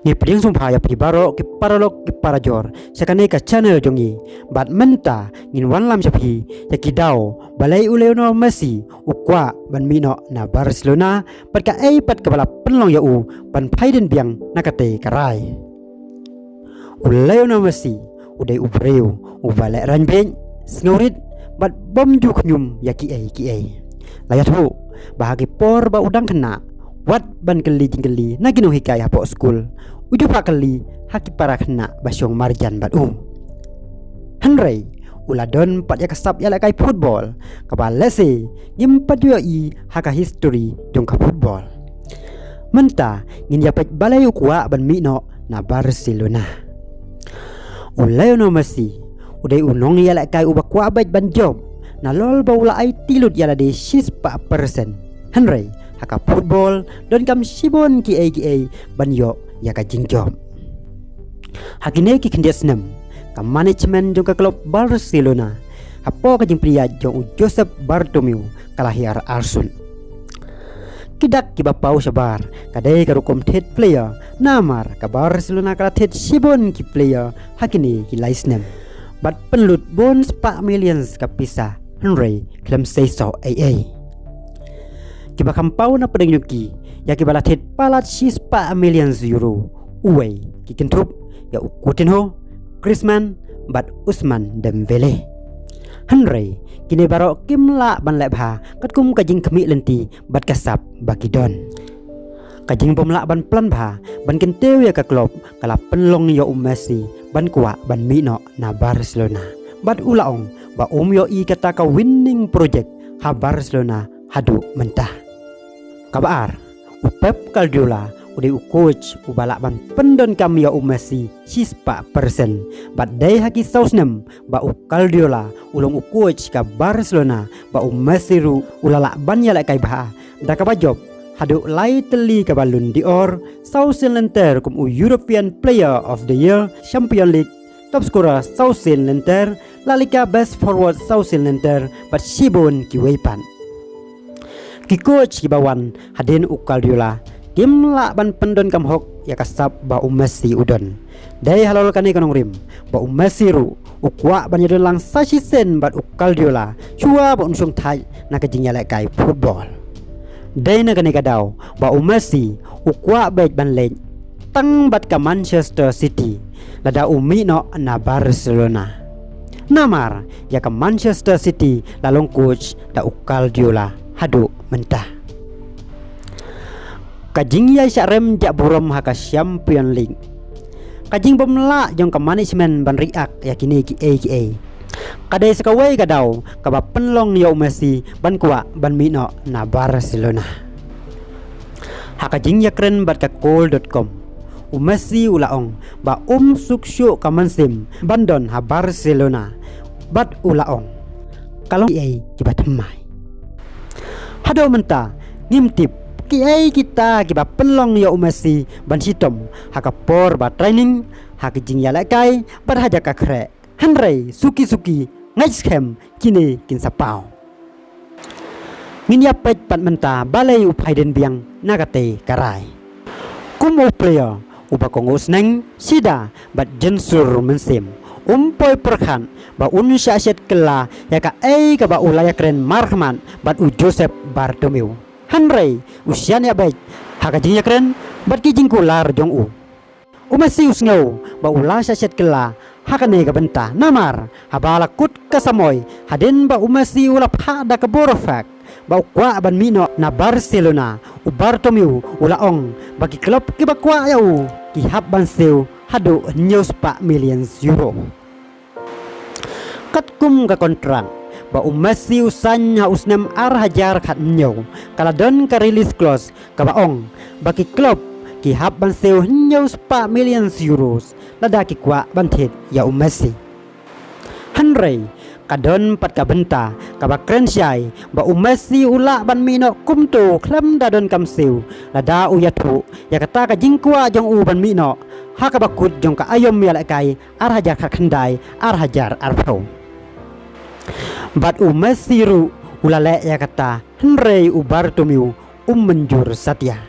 Ni pediang sumpah ya pi baro ki paralog ki parajor sakane ka channel jongi bat menta ngin wan lam sapi ya ki dau Balei U Messi U kwah ban mino na Barcelona pat ka pat ka bala pynlong ya u ban phaidien biang nakate karai U Messi U dei u breu u balek ranbeng snorit bat bom ju knyum ya ki layat hu bahagi por ba udang kena wat ban keli jingkeli nagino hikai hapo school uju pak keli haki para kena basyong marjan bat Henry uladon pat ya kasap ya lakai football kabal lese nyempat yo i haka history jong ka football menta ngin ya pet Balei U kwah ban mino na Barcelona U Messi udai unong ya lakai u bakwa bat ban job na lol baula ai tilut ya lade 6% Henry haka football don kam sibon ki ban yo ya ka jingjob hakine ki kendia senam ka management jong ka klub Barcelona hapo ka jing pria jong Joseph Bartomeu kalahiar Arsun kidak ki bapau sabar kadai ka rukom thet player namar ka Barcelona kala thet sibon ki player hakine ki laisnem bat penlut bon 4 millions ka pisa Henry klem seiso kiba kampau na pedeng yuki ya kiba lathet palat 6 million euro uwe ki kentrup ya Coutinho Griezmann bat Usman Dembele Henry kini baro kimla ban lebha katkum kajing kemi lenti bat kasap bakidon kajing pomla ban plan bha ban kentew ya ka klub kala pynlong yo Messi ban kwah ban mino na Barcelona bat ulaong ba yo i kata ka winning project ha Barcelona hadu mentah kabar u Pep Guardiola udah u coach u balak ban pendon kami ya Messi 6% bat dai haki sausnem ba u Guardiola ulong u coach ka Barcelona ba u Messi ru ulalak ban ya lek kai bah da ka job hadu lai teli ka balun dior sausin lenter kum u European Player of the Year Champion League top scorer sausin lenter La Liga best forward sausin lenter bat sibon ki weipan ki coach ki bawan hadin u Guardiola kimla ban pendon kam hok ya kasap ba u Messi udon dai halol kani kanong rim ba u Messi ru u kwah ban yadon lang sashi sen bat u Guardiola chua ba unsung thai na ka jingya lek kai football dai na kani kadau ba u Messi u kwah bet ban len tang bat ka Manchester City lada umi no na Barcelona namar ya ka Manchester City lalong coach da u Guardiola hadu mentah kajing ya syarem jak burom haka Champion League kajing bomla jong ka management ban riak yakini ki kadai sekawai kadau ka ba pynlong yo Messi ban kwah ban mino na Barcelona haka jing ya kren bat ka goal.com u Messi ulaong ba suksyo ka mansim bandon ha Barcelona bat ulaong kalau kibat mai hado menta ngimtip kiai kita kiba pynlong ya Messi ban sitom haka por ba training haka jing ya lakai bar haja ka kre Henry suki ngai scam kini kin sapau ngin ya pet pat menta Balei U phaidien biang nakate karai kumo player uba kongos neng sida bat jensur mensim poi perkhan ba syashet kela ya ka ka ba ulaya kren marhman bat u Joseph Bartomeu Henry usian ya baik haka jing ya kren bat ki jing kular jong u Messi usngau ba ula syashet kela haka ne ka benta namar habala kut kasamoy hadin ba Messi ula phada ka borofak ba kwah ban mino na Barcelona u Bartomeu ulaong bagi klub ki ba kwah ya u ki hab ban seu hadu news 4 million euro katkum ka kontrak ba Messi usan ha usnem hajar khat nyo kala don ka release clause ka baong bagi klub ki hab ban seu news 4 million euros lada ki kwah ban thet ya Messi Henry kadon pat ka benta ka ba krensyai ba Messi ula ban mino kumtu klem dadon kam seu lada u yatu ya kata ka jingkwa jong u ban mino haka bakut jong ka ayom ya lakai hajar khat khandai hajar pro bat Messi ru ulale ya kata Henry u Bartomeu menjur satya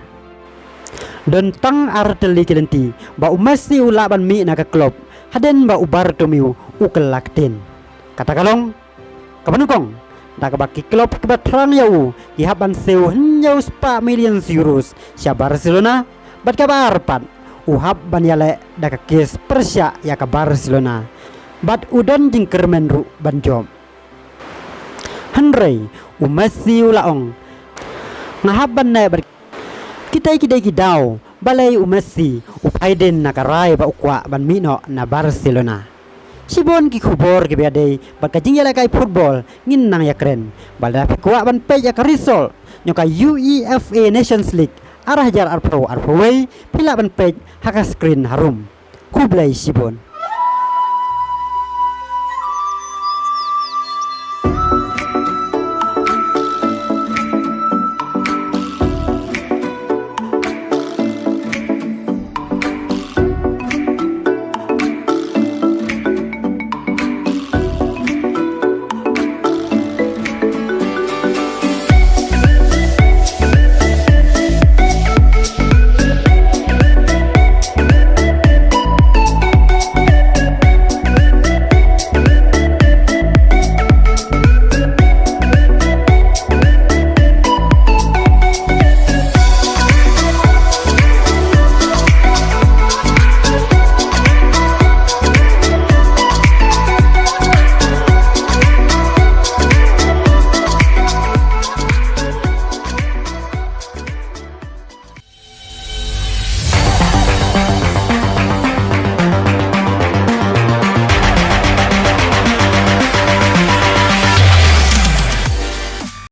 dan tang arteli kelenti ba U Messi U laban mi na ka klub haden ba U Bartomeu U kelaktin kata kalong kapanukong da ka baki klub ke batrang yau ki haban seu hnyau 4 million euros sia Barcelona bat ka barpat U hab ban yale da ka kes Persia ya ka Barcelona bat udan jingker menru ban job Henry U Messi U laong ngahab ban na ber kita kidau Balei U Messi U phaidien na karai ba kwah ban mino na Barcelona sibon ki khubor ki biade bat ka jingyala kai football ngin nang ya keren balda kwah ban pe ya karisol nyoka UEFA Nations League arah jar arpro way pila ban pe haka screen harum kublai sibon